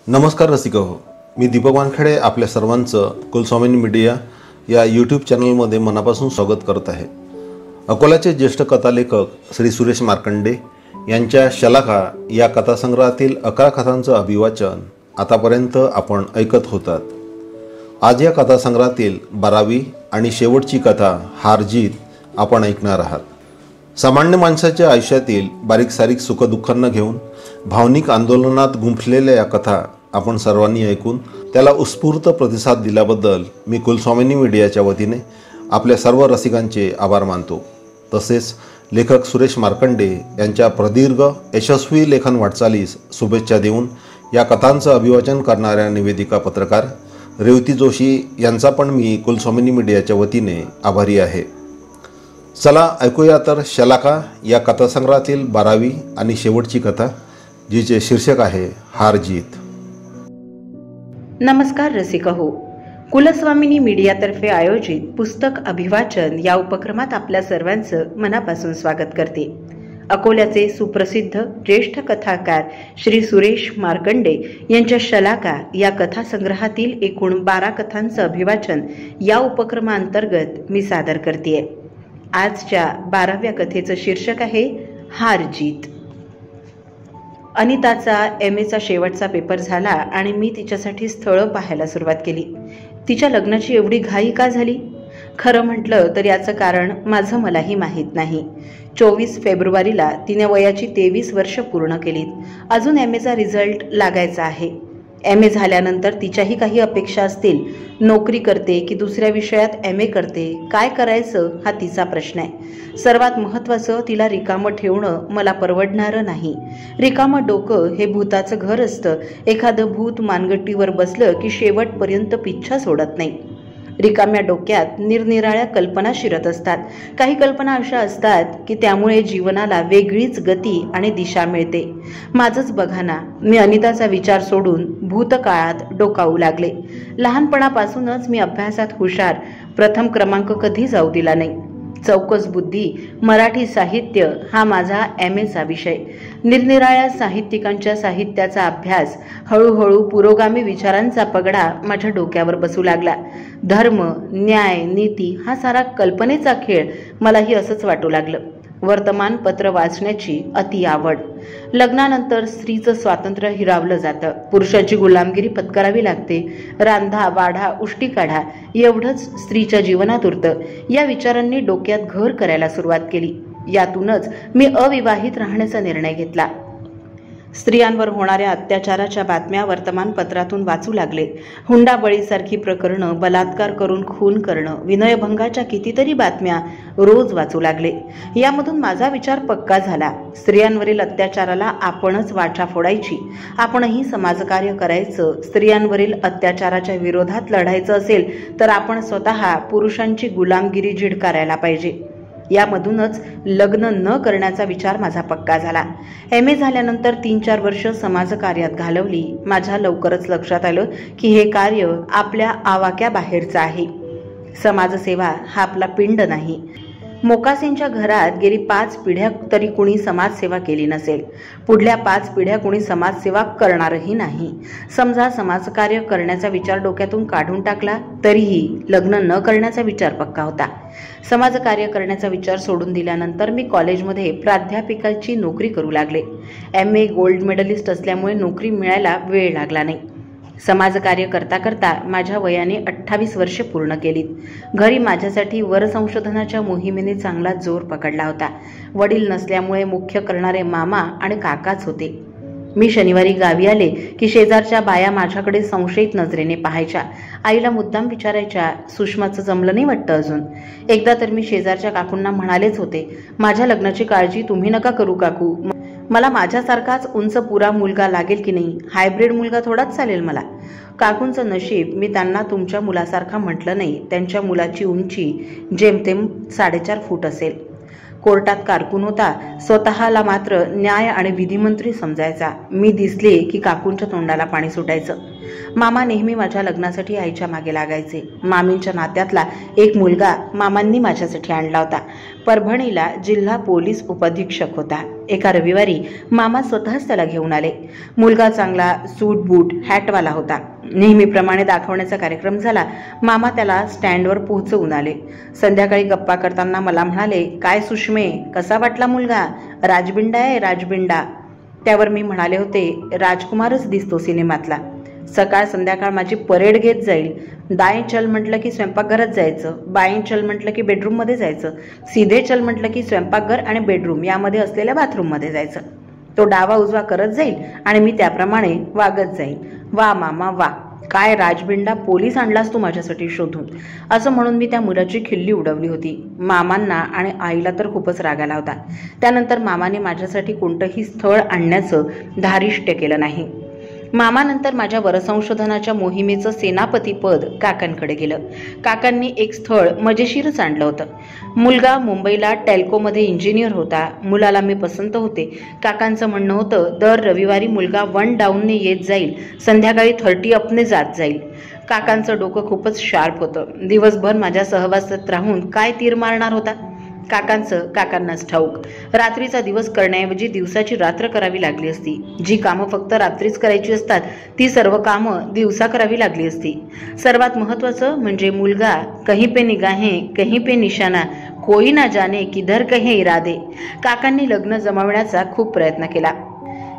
नमस्कार रसिक हो, मी दीपक वानखेडे आपल्या सर्वांचं कुलस्वामिनी मीडिया या यूट्यूब चॅनलमध्ये मनापासून स्वागत करत आहे। अकोल्याचे ज्येष्ठ कथालेखक श्री सुरेश मार्कंडे यांच्या शलाका या कथासंग्रहातील 11 कथांचं अभिवाचन आतापर्यंत आपण ऐकत होतात। आज या कथासंग्रहातील 12वी आणि शेवटची कथा हार जीत आपण ऐकणार आहात। सामान्य माणसाच्या आयुष्यातील बारीक सारीक सुखदुःखांना घेऊन भावनिक आंदोलनात गुंफलेल्या या कथा आपण सर्वांनी ऐकून त्याला उत्स्फूर्त प्रतिसाद दिल्याबद्दल मी कुलस्वामिनी मीडियाच्या वतीने आपल्या सर्व रसिकांचे आभार मानतो। तसेच लेखक सुरेश मार्कंडे यांच्या प्रदीर्घ यशस्वी लेखन वाटचालीस शुभेच्छा देऊन या कथांचं अभिवाचन करणाऱ्या निवेदिका पत्रकार रेवती जोशी यांचा पण मी कुलस्वामिनी मीडियाच्या वतीने आभारी आहे। चला ऐकूया तर शलाका या कथासंग्रहातील 12वी आणि शेवटची कथा, जिचे शीर्षक आहे हार जीत। नमस्कार रसिक हो, कुलस्वामिनी मीडियातर्फे आयोजित पुस्तक अभिवाचन या उपक्रमात आपल्या सर्वांचं मनापासून स्वागत करते। अकोल्याचे सुप्रसिद्ध ज्येष्ठ कथाकार श्री सुरेश मार्कंडे यांच्या शलाका या कथासंग्रहातील एकूण 12 कथांचं अभिवाचन या उपक्रमांतर्गत मी सादर करते। आजच्या 12व्या कथेचं शीर्षक आहे हार जीत। अनिताचा MA शेवटचा पेपर झाला आणि मी तिच्यासाठी स्थळं पाहायला सुरुवात केली। तिच्या लग्नाची एवढी घाई का झाली? खरं म्हटलं तर याचं कारण माझं मलाही माहीत नाही। 24 फेब्रुवारीला तिने वयाची 23 वर्ष पूर्ण केलीत। अजून MA रिझल्ट लागायचा आहे। MA झाल्यानंतर तिच्याही काही अपेक्षा असतील। नोकरी करते की दुसऱ्या विषयात MA करते, काय करायचं हा तिचा प्रश्न आहे। सर्वात महत्त्वाचं, तिला रिकामं ठेवणं मला परवडणारं नाही। रिकामं डोकं हे भूताचं घर असतं। एखादं भूत मानगट्टीवर बसलं की शेवटपर्यंत पिच्छा सोडत नाही। रिकाम्या डोक्यात निरनिराळ्या कल्पना शिरत असतात। काही कल्पना अशा असतात की त्यामुळे जीवनाला वेगळीच गती आणि दिशा मिळते। माझंच बघा ना, मी अनिताचा विचार सोडून भूतकाळात डोकावू लागले। लहानपणापासूनच मी अभ्यासात हुशार, प्रथम क्रमांक कधी जाऊ दिला नाही। चौकस बुद्धी, मराठी साहित्य हा माझा MAचा विषय। निरनिराळ्या साहित्यिकांच्या साहित्याचा अभ्यास, हळूहळू पुरोगामी विचारांचा पगडा माझ्या डोक्यावर बसू लागला। धर्म, न्याय, नीती हा सारा कल्पनेचा खेळ मलाही असंच वाटू लागलं। वर्तमानपत्र वाचण्याची अति आवड। लग्नानंतर स्त्रीचं स्वातंत्र्य हिरावलं जातं, पुरुषाची गुलामगिरी पत्करावी लागते। रांधा, वाढा, उष्टी काढा एवढंच स्त्रीच्या जीवनात उरतं। या विचारांनी डोक्यात घर करायला सुरुवात केली। यातूनच मी अविवाहित राहण्याचा निर्णय घेतला। स्त्रियांवर होणाऱ्या अत्याचाराच्या बातम्या वर्तमानपत्रातून वाचू लागले। हुंडाबळीसारखी प्रकरणं, बलात्कार करून खून करणं, विनयभंगाच्या कितीतरी बातम्या रोज वाचू लागले। यामधून माझा विचार पक्का झाला। स्त्रियांवरील अत्याचाराला आपणच वाचा फोडायची, आपणही समाजकार्य करायचं। स्त्रियांवरील अत्याचाराच्या विरोधात लढायचं असेल तर आपण स्वतः पुरुषांची गुलामगिरी झिडकारायला पाहिजे। यामधूनच लग्न न करण्याचा विचार माझा पक्का झाला। MA झाल्यानंतर 3-4 वर्ष समाजकार्यात घालवली। माझ्या लवकरच लक्षात आलं की हे कार्य आपल्या आवाक्याबाहेरचं आहे। समाजसेवा हा आपला पिंड नाही। मोकासींच्या घरात गेली 5 पिढ्या तरी कुणी समाजसेवा केली नसेल। पुढल्या 5 पिढ्या कुणी समाजसेवा करणारही नाही। समजा समाजकार्य करण्याचा विचार डोक्यातून काढून टाकला तरीही लग्न न करण्याचा विचार पक्का होता। समाजकार्य करण्याचा विचार सोडून दिल्यानंतर मी कॉलेजमध्ये प्राध्यापिकाची नोकरी करू लागले। MA गोल्ड मेडलिस्ट असल्यामुळे नोकरी मिळायला वेळ लागला नाही। समाजकार्य करता करता माझ्या वयाने 28 वर्षे पूर्ण केलीत। घरी माझ्यासाठी वर संशोधनाच्या मोहिमेने चांगला जोर पकडला होता। वडील नसल्यामुळे मुख्य करणारे मामा आणि काकाच होते। मी शनिवारी गावी आले की शेजारच्या बाया माझ्याकडे संशयित नजरेने पाहायच्या। आईला मुद्दाम विचारायच्या, सुषमाचं जमलं नाही वाटतं अजून। एकदा तर मी शेजारच्या काकूंना म्हणालेच होते, माझ्या लग्नाची काळजी तुम्ही नका करू काकू, मला माझ्यासारखाच उंच पुरा मुलगा लागेल की नाही, हायब्रिड मुलगा थोडाच चालेल मला। काकूंचं नशीब, मी त्यांना तुमच्या मुलासारखा म्हटलं नाही। त्यांच्या मुलाची उंची जेमतेम 4.5 फूट असेल। कोर्टात कारकून होता, स्वतःला मात्र न्याय आणि विधिमंत्री समजायचा। मी दिसले की काकूंच्या तोंडाला पाणी सुटायचं। मामा नेहमी माझ्या लग्नासाठी आईच्या मागे लागायचे। मामींच्या नात्यातला एक मुलगा मामांनी माझ्यासाठी आणला होता। परभणीला जिल्हा पोलीस उपअधीक्षक होता. एका रविवारी मामा स्वतःच त्याला घेऊन आले. मुलगा चांगला सूट बूट हॅटवाला होता. नेहमीप्रमाणे दाखवण्याचा कार्यक्रम झाला. मामा त्याला स्टँडवर पोहोचवून आले. संध्याकाळी गप्पा करताना मला म्हणाले, काय सुषमे, कसा वाटला मुलगा? राजबिंडा आहे, राजबिंडा. त्यावर मी म्हणाले होते, राजकुमारच दिसतो सिनेमातला. सकाळ संध्याकाळ माझी परेड घेत जाईल. दाएं चल म्हटलं की स्वयंपाकघरात जायचं, बाएं चल म्हटलं की बेडरूममध्ये जायचं, सीधे चल म्हटलं की स्वयंपाकघर आणि बेडरूम यामध्ये असलेल्या बाथरूममध्ये जायचं. तो डावा उजवा करत जाईल आणि मी त्याप्रमाणे वागत जाईल. वा मामा वा, काय राजबिंडा पोलीस आणलास तू माझ्यासाठी शोधून, असं म्हणून मी त्या मुलाची खिल्ली उडवली होती. मामांना आणि आईला तर खूपच राग आला होता. त्यानंतर मामाने माझ्यासाठी कोणतंही स्थळ आणण्याचं धारिष्ट्य केलं नाही. मामानंतर माझ्या वरसंशोधनाच्या मोहिमेचं सेनापतीपद काकांकडे गेलं. काकांनी एक स्थळ मजेशीरच आणलं होतं. मुलगा मुंबईला टेल्कोमध्ये इंजिनियर होता. मुलाला मी पसंत होते. काकांचं म्हणणं होतं, दर रविवारी मुलगा 1 डाऊनने येत जाईल, संध्याकाळी 30 अपने जात जाईल. काकांचं डोकं खूपच शार्प होतं. दिवसभर माझ्या सहवासात राहून काय तीर मारणार होता? काकांनाच ठाऊक. रात्रीचा दिवस करण्याऐवजी दिवसाची रात्र करावी लागली असती. जी कामं फक्त रात्रीच करायची असतात ती सर्व कामं दिवसा करावी लागली असती. सर्वात महत्त्वाचं म्हणजे मुलगा कहीं पे निगाहें कहीं पे निशाना, कोई ना जाने किधर कहे इरादे. काकांनी लग्न जमवण्याचा खूप प्रयत्न केला.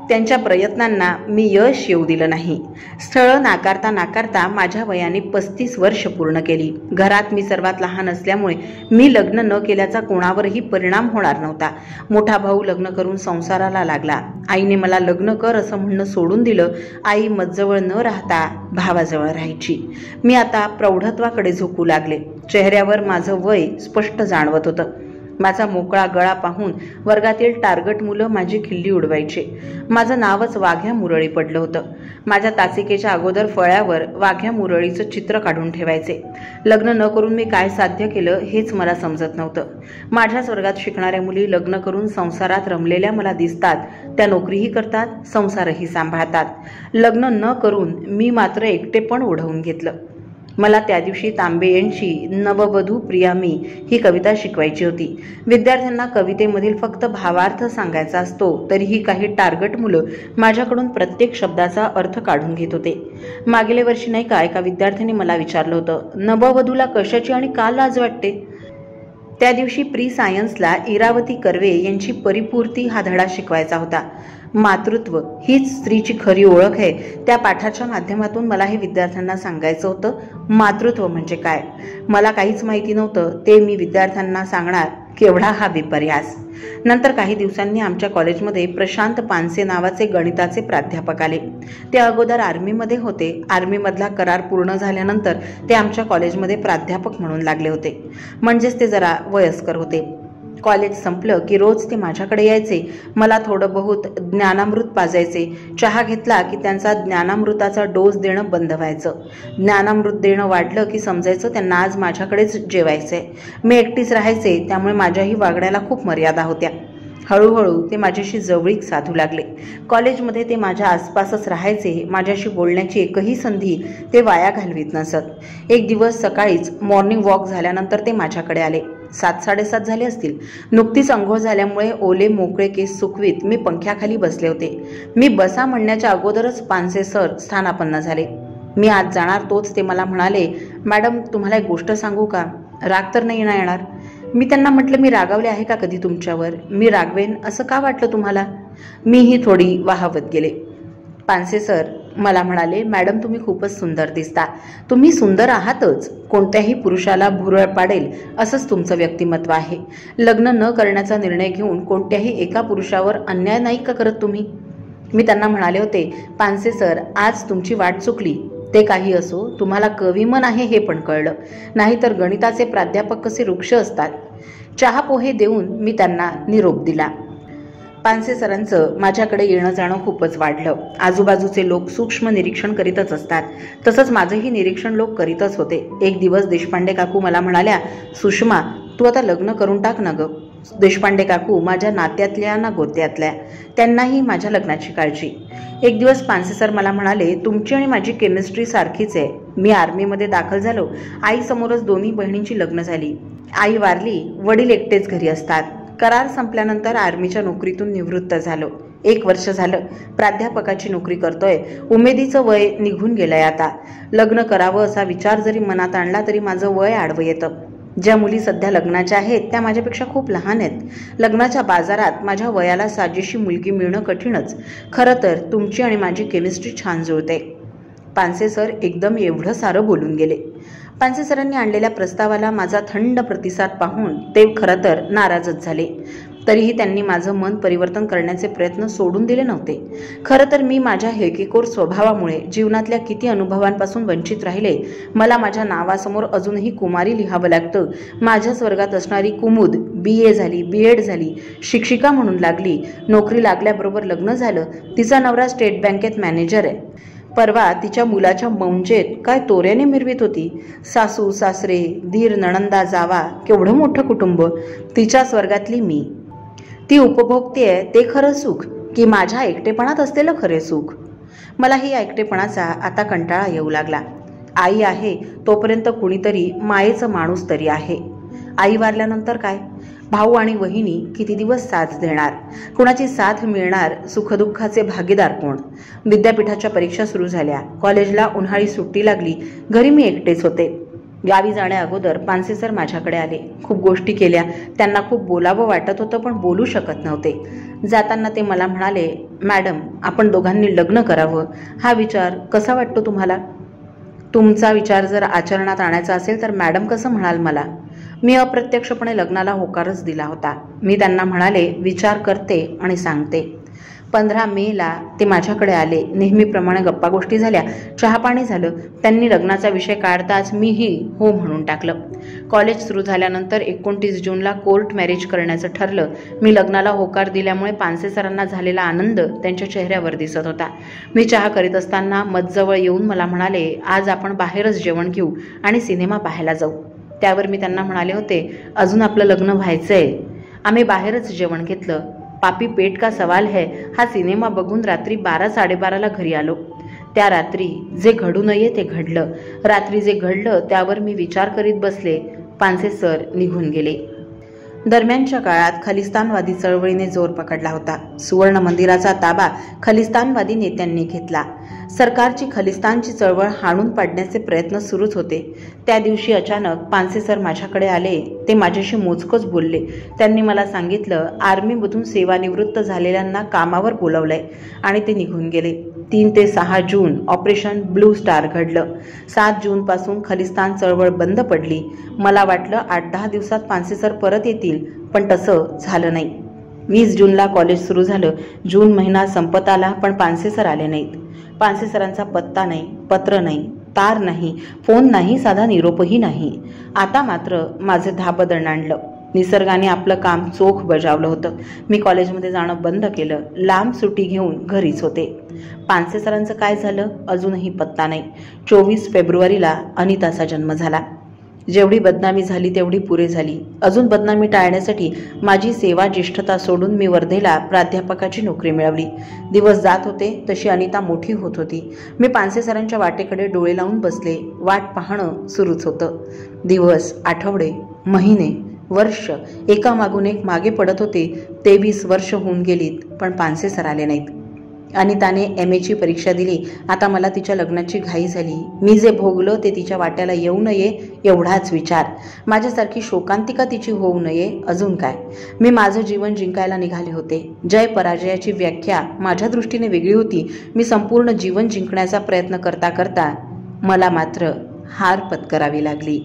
त्यांच्या प्रयत्नांना मी यश येऊ दिलं नाही. स्थळं नाकारता माझ्या वयाने 35 वर्ष पूर्ण केली. घरात मी सर्वात लहान असल्यामुळे मी लग्न न केल्याचा कोणावरही परिणाम होणार नव्हता. मोठा भाऊ लग्न करून संसाराला लागला. आईने मला लग्न कर असं म्हणणं सोडून दिलं. आई मजजवळ न राहता भावाजवळ राहायची. मी आता प्रौढत्वाकडे झोकू लागले. चेहऱ्यावर माझं वय स्पष्ट जाणवत होतं. माझा मोकळा गळा पाहून वर्गातील टार्गट मुलं माझी खिल्ली उडवायचे. माझं नावच वाघ्या मुरळी पडलं होतं. माझ्या तासिकेच्या अगोदर फळ्यावर वाघ्या मुरळीचं चित्र काढून ठेवायचे. लग्न न करून मी काय साध्य केलं हेच मला समजत नव्हतं. माझ्याच वर्गात शिकणाऱ्या मुली लग्न करून संसारात रमलेल्या मला दिसतात. त्या नोकरीही करतात, संसारही सांभाळतात. लग्न न करून मी मात्र एकटेपण ओढवून घेतलं. मला त्या दिवशी तांबे यांची नववधू प्रिया मी ही कविता शिकवायची होती. विद्यार्थ्यांना कवितेमधील फक्त भावार्थ सांगायचा असतो, तरीही काही टार्गट मुलं माझ्याकडून प्रत्येक शब्दाचा अर्थ काढून घेत होते. मागील वर्षी नाही का एका विद्यार्थ्यांनी मला विचारलं होतं, नववधूला कशाची आणि का लाज वाटते? त्या दिवशी प्री सायन्सला इरावती कर्वे यांची परिपूर्ती हा धडा शिकवायचा होता. मातृत्व हीच स्त्रीची खरी ओळख आहे. त्या पाठाच्या माध्यमातून मला हे विद्यार्थ्यांना सांगायचं होतं. मातृत्व म्हणजे काय मला काहीच माहिती नव्हतं. ते मी विद्यार्थ्यांना सांगणार, केवढा हा विपर्यास. नंतर काही दिवसांनी आमच्या कॉलेजमध्ये प्रशांत पानसे नावाचे गणिताचे प्राध्यापक आले. ते अगोदर आर्मीमध्ये होते. आर्मीमधला करार पूर्ण झाल्यानंतर ते आमच्या कॉलेजमध्ये प्राध्यापक म्हणून लागले होते. म्हणजेच ते जरा वयस्कर होते. कॉलेज संपलं की रोज ते माझ्याकडे यायचे. मला थोडं बहुत ज्ञानामृत पाजायचे. चहा घेतला की त्यांचा ज्ञानामृताचा डोस देणं बंद व्हायचं. ज्ञानामृत देणं वाढलं की समजायचं त्यांना आज माझ्याकडेच जेवायचंय. मी एकटीच राहायचे, त्यामुळे माझ्याही वागण्याला खूप मर्यादा होत्या. हळूहळू ते माझ्याशी जवळीक साधू लागले. कॉलेजमध्ये ते माझ्या आसपासच राहायचे. माझ्याशी बोलण्याची एकही संधी ते वाया घालवीत नसत. एक दिवस सकाळीच मॉर्निंग वॉक झाल्यानंतर ते माझ्याकडे आले. 7-7:30 झाले असतील. नुकतीच अंघोळ झाल्यामुळे ओले मोकळे केस सुकवीत मी पंख्याखाली बसले होते. मी बसा म्हणण्याच्या अगोदरच पानसे सर स्थानापन्न झाले. मी आज जाणार तोच ते मला म्हणाले, मॅडम तुम्हाला एक गोष्ट सांगू का? राग तर नाही ना येणार? मी त्यांना म्हटलं, मी रागावले आहे का कधी तुमच्यावर? मी रागवेन असं का वाटलं तुम्हाला? मीही थोडी वाहवत गेले. पानसे सर मला म्हणाले, मॅडम तुम्ही खूपच सुंदर दिसता. तुम्ही सुंदर आहातच. कोणत्याही पुरुषाला भुरळ पाडेल असंच तुमचं व्यक्तिमत्व आहे. लग्न न करण्याचा निर्णय घेऊन कोणत्याही एका पुरुषावर अन्याय नाही का करत तुम्ही? मी त्यांना म्हणाले होते, पानसे सर आज तुमची वाट चुकली. ते काही असो, तुम्हाला कविमन आहे हे पण कळलं. नाहीतर गणिताचे प्राध्यापक कसे वृक्ष असतात. चहा पोहे देऊन मी त्यांना निरोप दिला. पानसे सरांचं माझ्याकडे येणं जाणं खूपच वाढलं. आजूबाजूचे लोक सूक्ष्म निरीक्षण करीतच असतात. तसंच माझंही निरीक्षण लोक करीतच होते. एक दिवस देशपांडे काकू मला म्हणाल्या, सुषमा तू आता लग्न करून टाक ना गं. देशपांडे काकू माझ्या नात्यातल्या ना गोत्यातल्या, त्यांनाही माझ्या लग्नाची काळजी. एक दिवस पानसे सर मला म्हणाले, तुमची आणि माझी केमिस्ट्री सारखीच आहे. मी आर्मीमध्ये दाखल झालो. आईसमोरच दोन्ही बहिणींची लग्न झाली. आई वारली, वडील एकटेच घरी असतात. करार संपल्यानंतर आर्मीच्या नोकरीतून निवृत्त झालो. 1 वर्ष झालं प्राध्यापकाची नोकरी करतोय. उमेदीचं वय निघून गेलंय आता. लग्न करावं असा विचार जरी मनात आणला तरी माझं वय आडवं येतं. ज्या मुली सध्या लग्नाच्या आहेत त्या माझ्यापेक्षा खूप लहान आहेत. लग्नाच्या बाजारात माझ्या वयाला साजेशी मुलगी मिळणं कठीणच. खरं तर तुमची आणि माझी केमिस्ट्री छान जुळते. पानसे सर एकदम एवढं सारं बोलून गेले. पानसे सरांनी आणलेल्या प्रस्तावाला माझा थंड प्रतिसाद पाहून ते खरं तर नाराजच झाले. तरीही त्यांनी माझं मन परिवर्तन करण्याचे प्रयत्न सोडून दिले नव्हते. खरं तर मी माझ्या हेकेखोर स्वभावामुळे जीवनातल्या किती अनुभवांपासून वंचित राहिले. मला माझ्या नावासमोर अजूनही कुमारी लिहावं लागतं. माझ्याच वर्गात असणारी कुमुद BA झाली, BEd झाली, शिक्षिका म्हणून लागली. नोकरी लागल्याबरोबर लग्न झालं. तिचा नवरा स्टेट बँकेत मॅनेजर आहे. परवा तिच्या मुलाच्या मौंजेत काय तोऱ्याने मिरवीत होती. सासू सासरे, दीर नणंदा जावा, केवढं मोठं कुटुंब. तिच्या स्वर्गातली मी. ती उपभोगतेय ते खरं सुख की माझ्या एकटेपणात असलेलं खरे सुख. मला ही एकटेपणाचा आता कंटाळा येऊ लागला. आई आहे तोपर्यंत कुणीतरी मायेचं माणूस तरी आहे. आई वारल्यानंतर काय? भाऊ आणि वहिनी किती दिवस साथ देणार? कुणाची साथ मिळणार? सुखदुःखाचे भागीदार कोण? विद्यापीठाच्या परीक्षा सुरू झाल्या. कॉलेजला उन्हाळी सुट्टी लागली. घरी मी एकटेच होते. गावी जाण्या अगोदर पानसे सर माझ्याकडे आले. खूप गोष्टी केल्या. त्यांना खूप बोलावं वाटत होतं पण बोलू शकत नव्हते. जाताना ते मला म्हणाले, मॅडम आपण दोघांनी लग्न करावं. हा विचार कसा वाटतो तुम्हाला? तुमचा विचार जर आचरणात आणायचा असेल तर मॅडम कसं म्हणाल मला? मी अप्रत्यक्षपणे लग्नाला होकारच दिला होता. मी त्यांना म्हणाले, विचार करते आणि सांगते. 15 मेला ते माझ्याकडे आले. नेहमीप्रमाणे गप्पा गोष्टी झाल्या. चहापाणी झालं. त्यांनी लग्नाचा विषय काढताच मीही हो म्हणून टाकलं. कॉलेज सुरू झाल्यानंतर 29 जूनला कोर्ट मॅरेज करण्याचं ठरलं. मी लग्नाला होकार दिल्यामुळे पानसे सरांना झालेला आनंद त्यांच्या चेहऱ्यावर दिसत होता. मी चहा करीत असताना मजजवळ येऊन मला म्हणाले, आज आपण बाहेरच जेवण घेऊ आणि सिनेमा पाहायला जाऊ. त्यावर मी त्यांना म्हणाले होते, अजून आपलं लग्न व्हायचंय. आम्ही बाहेरच जेवण घेतलं. पापी पेट का सवाल है हा सिनेमा बघून रात्री 12-12:30ला घरी आलो. त्या रात्री जे घडू नये ते घडलं. रात्री जे घडलं त्यावर मी विचार करीत बसले. पानसे सर निघून गेले. दरम्यानच्या काळात खलिस्तानवादी चळवळीने जोर पकडला होता. सुवर्ण मंदिराचा ताबा खलिस्तानवादी नेत्यांनी घेतला. सरकारची खलिस्तानची चळवळ हाणून पाडण्याचे प्रयत्न सुरूच होते. त्या दिवशी अचानक पानसे सर माझ्याकडे आले. ते माझ्याशी मोजकच बोलले. त्यांनी मला सांगितलं, आर्मीमधून सेवानिवृत्त झालेल्यांना कामावर बोलवलंय आणि ते निघून गेले. 3 ते 6 जून ऑपरेशन ब्लू स्टार घडलं. 7 जूनपासून खलिस्तान चळवळ बंद पडली. मला वाटलं 8-10 दिवसात पानसे सर परत येतील, पण तसं झालं नाही. 20 जूनला कॉलेज सुरू झालं. जून महिना संपत आला पण पानसे सर आले नाहीत. पानसे सरांचा पत्ता नाही, पत्र नाही, तार नाही, फोन नाही, साधा निरोपही नाही. आता मात्र माझे धाबं दणाणलं. निसर्गाने आपलं काम चोख बजावलं होतं. मी कॉलेजमध्ये जाणं बंद केलं. लांब सुट्टी घेऊन घरीच होते. पानसे सरांचं काय झालं अजूनही पत्ता नाही. 24 फेब्रुवारीला अनिताचा जन्म झाला. जेवढी बदनामी झाली तेवढी पुरे झाली. अजून बदनामी टाळण्यासाठी माझी सेवा ज्येष्ठता सोडून मी वर्धेला प्राध्यापकाची नोकरी मिळवली. दिवस जात होते तशी अनिता मोठी होत होती. मी पानसे सरांच्या वाटेकडे डोळे लावून बसले. वाट पाहणं सुरूच होतं. दिवस, आठवडे, महिने, वर्ष एकामागून एक मागे पडत होते. 23 वर्ष होऊन गेलीत पण पानसे सर आले नाहीत. अनिताने MAची परीक्षा दिली. आता मला तिच्या लग्नाची घाई झाली. मी जे भोगलं ते तिच्या वाट्याला येऊ नये एवढाच विचार. माझ्यासारखी शोकांतिका तिची होऊ नये अजून काय. मी माझं जीवन जिंकायला निघाले होते. जय पराजयाची व्याख्या माझ्या दृष्टीने वेगळी होती. मी संपूर्ण जीवन जिंकण्याचा प्रयत्न करता करता मला मात्र हार पत्करावी लागली.